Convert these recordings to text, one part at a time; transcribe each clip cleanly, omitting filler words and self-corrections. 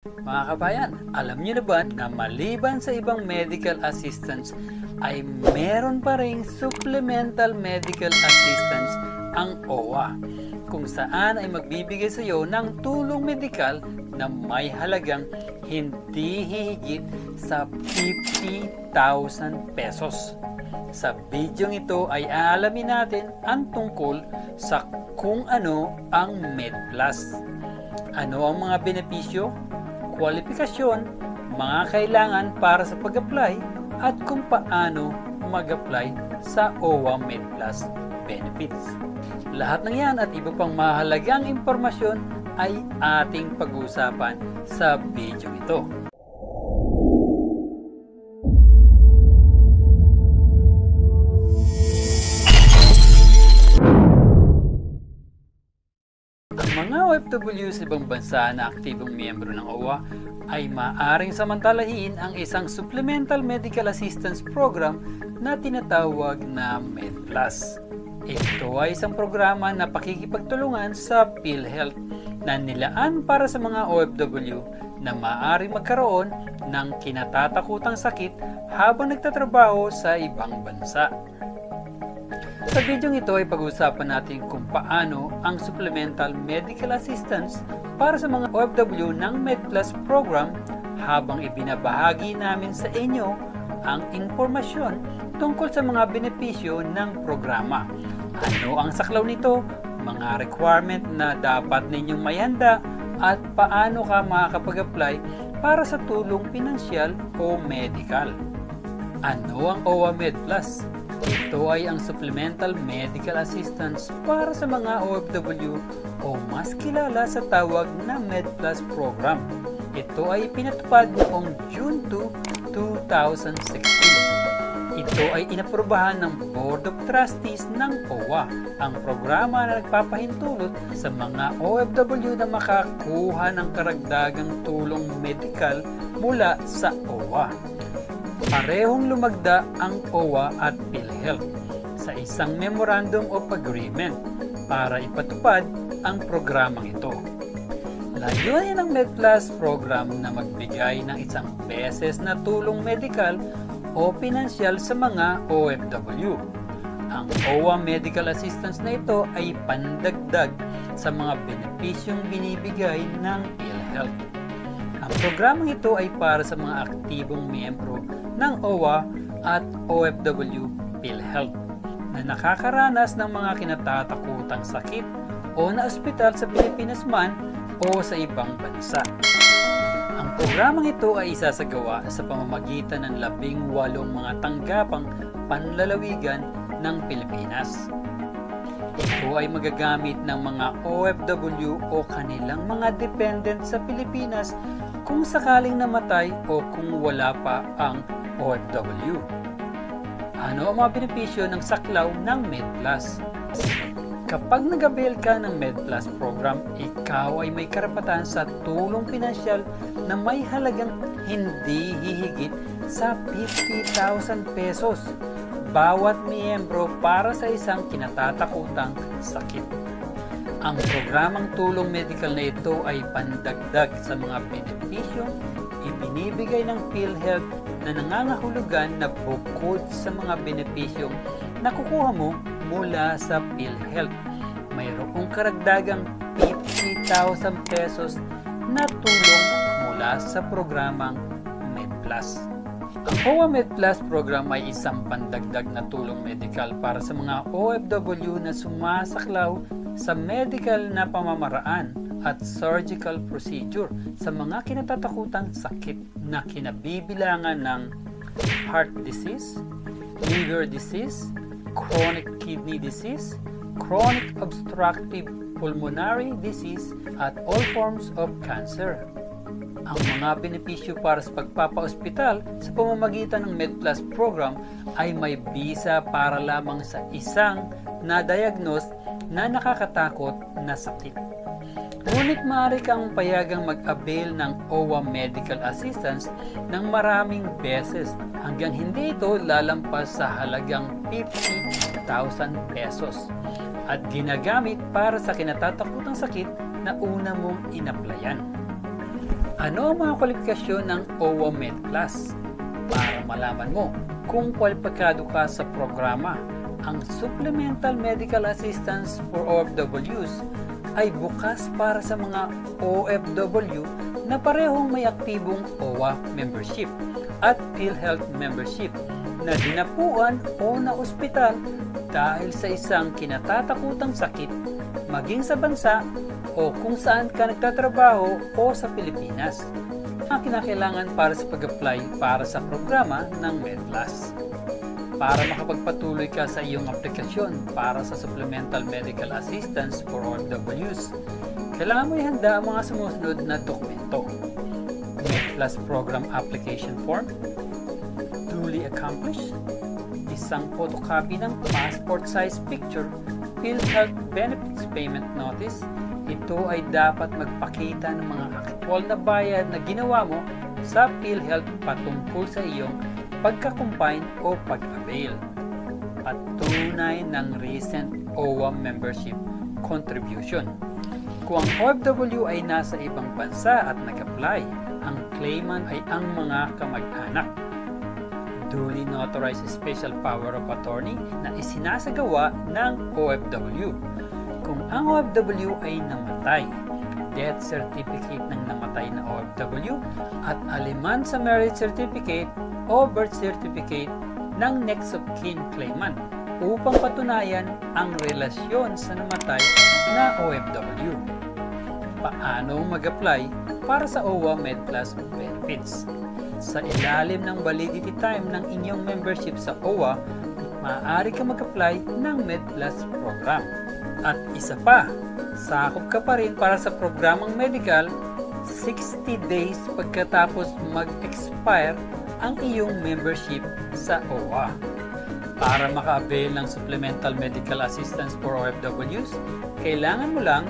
Mga kabayan, alam niyo na ba na maliban sa ibang medical assistance ay meron pa ring supplemental medical assistance ang OWA, kung saan ay magbibigay sa iyo ng tulong medikal na may halagang hindi hihigit sa 50,000 pesos. Sa bidyong ito ay aalamin natin ang tungkol sa kung ano ang MedPlus. Ano ang mga benepisyo, kwalifikasyon, mga kailangan para sa pag-apply at kung paano mag-apply sa OWA MedPlus benefits. Lahat ng yan at iba pang mahalagang impormasyon ay ating pag-uusapan sa video ito. Ang mga OFW sa ibang bansa na aktibong miyembro ng OWA ay maaaring samantalahin ang isang Supplemental Medical Assistance Program na tinatawag na MedPlus. Ito ay isang programa na pakikipagtulungan sa PhilHealth na nilaan para sa mga OFW na maaaring magkaroon ng kinatatakutang sakit habang nagtatrabaho sa ibang bansa. Sa bidyong ito ay pag-uusapan natin kung paano ang Supplemental Medical Assistance para sa mga OFW ng MedPlus program habang ibinabahagi namin sa inyo ang impormasyon tungkol sa mga benepisyo ng programa. Ano ang saklaw nito, mga requirement na dapat ninyong mayanda at paano ka makakapag-apply para sa tulong pinansyal o medical. Ano ang OWA MedPlus? Ito ay ang Supplemental Medical Assistance para sa mga OFW o mas kilala sa tawag na MedPlus program. Ito ay pinatupad noong June 2, 2016. Ito ay inaprubahan ng Board of Trustees ng OWA, ang programa na nagpapahintulot sa mga OFW na makakuha ng karagdagang tulong medikal mula sa OWA. Parehong lumagda ang OWA at PhilHealth sa isang Memorandum of Agreement para ipatupad ang programang ito. Layunin ng MedPlus program na magbigay ng isang beses na tulong medikal o pinansyal sa mga OFW. Ang OWA Medical Assistance na ito ay pandagdag sa mga benepisyong binibigay ng PhilHealth. Ang programang ito ay para sa mga aktibong miyembro ng OWA at OFW PhilHealth na nakakaranas ng mga kinatatakutang sakit o na ospital sa Pilipinas man o sa ibang bansa. Ang programang ito ay isasagawa sa pamamagitan ng 18 mga tanggapang panlalawigan ng Pilipinas. Ito ay magagamit ng mga OFW o kanilang mga dependent sa Pilipinas kung sakaling namatay o kung wala pa ang OFW. Ano ang mga benepisyo ng saklaw ng MedPlus? Kapag nag-avail ka ng MedPlus program, ikaw ay may karapatan sa tulong pinansyal na may halagang hindi hihigit sa 50,000 pesos bawat miyembro para sa isang kinatatakutang sakit. Ang programang tulong medical na ito ay pandagdag sa mga benepisyong ibinibigay ng PhilHealth na nangangahulugan na bukod sa mga benepisyong nakukuha mo mula sa PhilHealth. Mayroong karagdagang 50,000 pesos na tulong mula sa programang MedPlus. Ang OWA MedPlus program ay isang pandagdag na tulong medical para sa mga OFW na sumasaklaw sa medical na pamamaraan at surgical procedure sa mga kinatatakutang sakit na kinabibilangan ng heart disease, liver disease, chronic kidney disease, chronic obstructive pulmonary disease, at all forms of cancer. Ang mga benepisyo para sa pagpapa-ospital sa pamamagitan ng MedPlus program ay may visa para lamang sa isang na-diagnose na nakakatakot na sakit. Ngunit maaari kang payagang mag-avail ng OWA Medical Assistance ng maraming beses hanggang hindi ito lalampas sa halagang 50,000 pesos at ginagamit para sa kinatatakutang sakit na una mong inaplayan. Ano ang mga kwalifikasyon ng OWA Med Plus? Para malaman mo kung kwalipikado ka sa programa, ang Supplemental Medical Assistance for OFWs ay bukas para sa mga OFW na parehong may aktibong OWA membership at PhilHealth membership na dinapuan o na-ospital dahil sa isang kinatatakutang sakit, maging sa bansa o kung saan ka nagtatrabaho o sa Pilipinas. Ang kinakailangan para sa pag-apply para sa programa ng MedPlus. Para makapagpatuloy ka sa iyong aplikasyon para sa Supplemental Medical Assistance for OFWs, kailangan mo ihanda ang mga sumusunod na dokumento. MedPlus Program Application Form, duly accomplished, isang photocopy ng passport size picture, PhilHealth Benefits Payment Notice. Ito ay dapat magpakita ng mga aktwal na bayad na ginawa mo sa PhilHealth patungkol sa iyong pagka-combine o pag-avail. Patunay ng recent OWA membership contribution. Kung ang OFW ay nasa ibang bansa at nag-apply, ang claimant ay ang mga kamag-anak. Duly notarized special power of attorney na isinasagawa ng OFW. Kung ang OFW ay namatay, death certificate ng namatay na OFW at aliman sa marriage certificate o birth certificate ng next of kin claimant upang patunayan ang relasyon sa namatay na OFW. Paano mag-apply para sa OWA MedPlus benefits? Sa ilalim ng validity time ng inyong membership sa OWA, maaari ka mag-apply ng MedPlus program. At isa pa, sakop ka pa rin para sa programang medical 60 days pagkatapos mag-expire ang iyong membership sa OWA. Para maka-avail ng Supplemental Medical Assistance for OFWs, kailangan mo lang,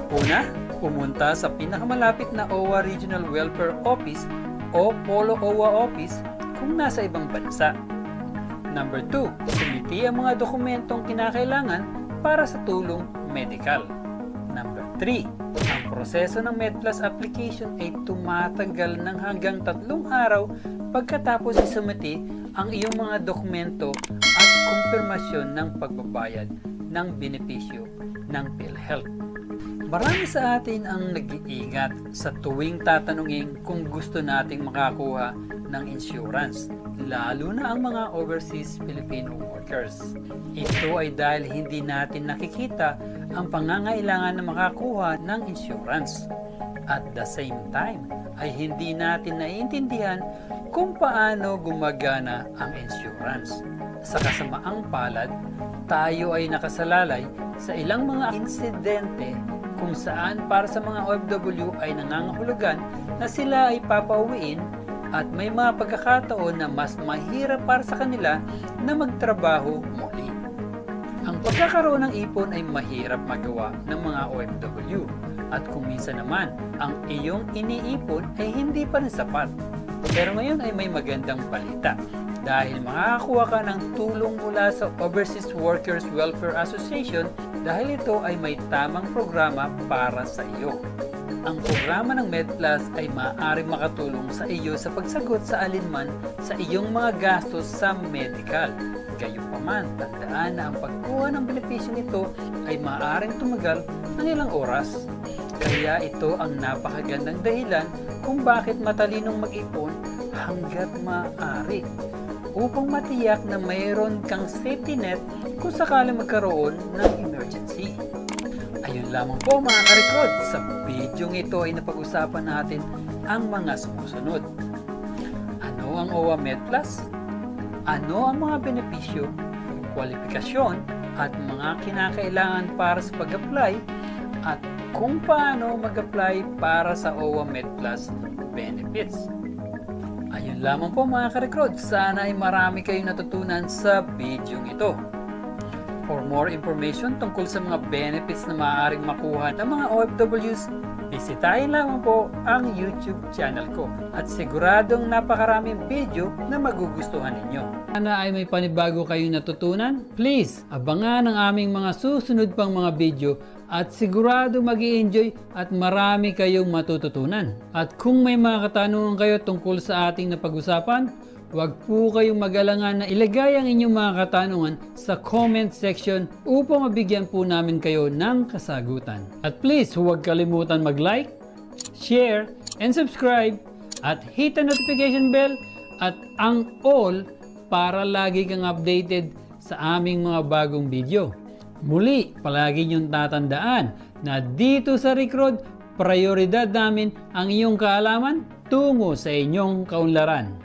una, pumunta sa pinakamalapit na OWA Regional Welfare Office o Polo OWA Office kung nasa ibang bansa. Number 2, sumiti ang mga dokumentong kinakailangan para sa tulong medical. Number 3, ang proseso ng MedPlus application ay tumatagal ng hanggang 3 araw pagkatapos isumiti ang iyong mga dokumento at kumpirmasyon ng pagbabayad ng benepisyo ng PhilHealth. Marami sa atin ang nag-iingat sa tuwing tatanungin kung gusto nating makakuha ng insurance, lalo na ang mga overseas Filipino workers. Ito ay dahil hindi natin nakikita ang pangangailangan na makakuha ng insurance. At the same time, ay hindi natin naiintindihan kung paano gumagana ang insurance. Sa kasamaang palad, tayo ay nakasalalay sa ilang mga insidente kung saan para sa mga OFW ay nangangahulugan na sila ay papauwiin at may mga pagkakataon na mas mahirap para sa kanila na magtrabaho muli. Ang pagkakaroon ng ipon ay mahirap magawa ng mga OFW at kung minsan naman ang iyong iniipon ay hindi pa rin sapat. Pero ngayon ay may magandang balita dahil makakakuha ka ng tulong mula sa Overseas Workers Welfare Association dahil ito ay may tamang programa para sa iyo. Ang programa ng MedPlus ay maaaring makatulong sa iyo sa pagsagot sa alinman sa iyong mga gastos sa medical. Gayunpaman, tandaan na ang pagkuha ng benepisyo nito ay maaaring tumagal ng ilang oras. Kaya ito ang napakagandang dahilan kung bakit matalinong mag-ipon hanggat maaari upang matiyak na mayroon kang safety net kung sakaling magkaroon ng emergency. Ayun lamang po mga ka-recruit, sa video ito ay napag-usapan natin ang mga sumusunod. Ano ang OWA MedPlus? Ano ang mga benepisyo, kwalifikasyon at mga kinakailangan para sa pag-apply at kung paano mag-apply para sa OWA MedPlus benefits. Ayun lamang po mga ka-recruit, sana ay marami kayong natutunan sa video ito. For more information tungkol sa mga benefits na maaaring makuha ng mga OFWs, bisitahin lamang po ang YouTube channel ko at siguradong napakaraming video na magugustuhan ninyo. Sana ay may panibago kayong natutunan? Please, abangan ang aming mga susunod pang mga video at sigurado mag-i-enjoy at marami kayong matututunan. At kung may mga katanungan kayo tungkol sa ating napag-usapan, huwag po kayong mag-alangan na ilagay ang inyong mga katanungan sa comment section upang mabigyan po namin kayo ng kasagutan. At please, huwag kalimutan mag-like, share, and subscribe at hit the notification bell at ang all para lagi kang updated sa aming mga bagong video. Muli, palagi niyong tatandaan na dito sa Rick Rod, prioridad namin ang iyong kaalaman tungo sa inyong kaunlaran.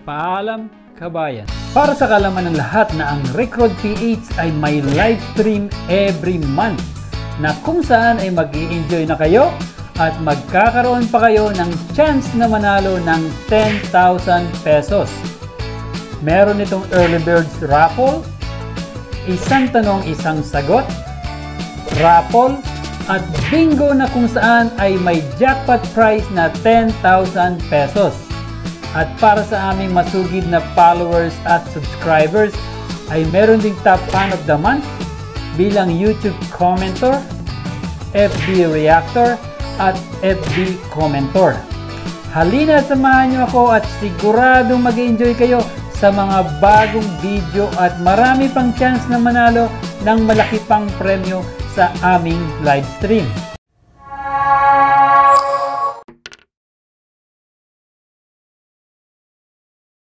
Paalam, kabayan! Para sa kaalaman ng lahat na ang Rick Rod PH ay may live stream every month na kung saan ay mag-i-enjoy na kayo at magkakaroon pa kayo ng chance na manalo ng 10,000 pesos. Meron itong Early Birds Raffle, isang tanong, isang sagot, raffle, at bingo na kung saan ay may jackpot prize na 10,000 pesos. At para sa aming masugid na followers at subscribers, ay meron ding top fan of the month bilang YouTube commenter, FB reactor, at FB commenter. Halina, samahan niyo ako at siguradong mag-enjoy kayo sa mga bagong video at marami pang chance na manalo ng malaki pang premyo sa aming live stream.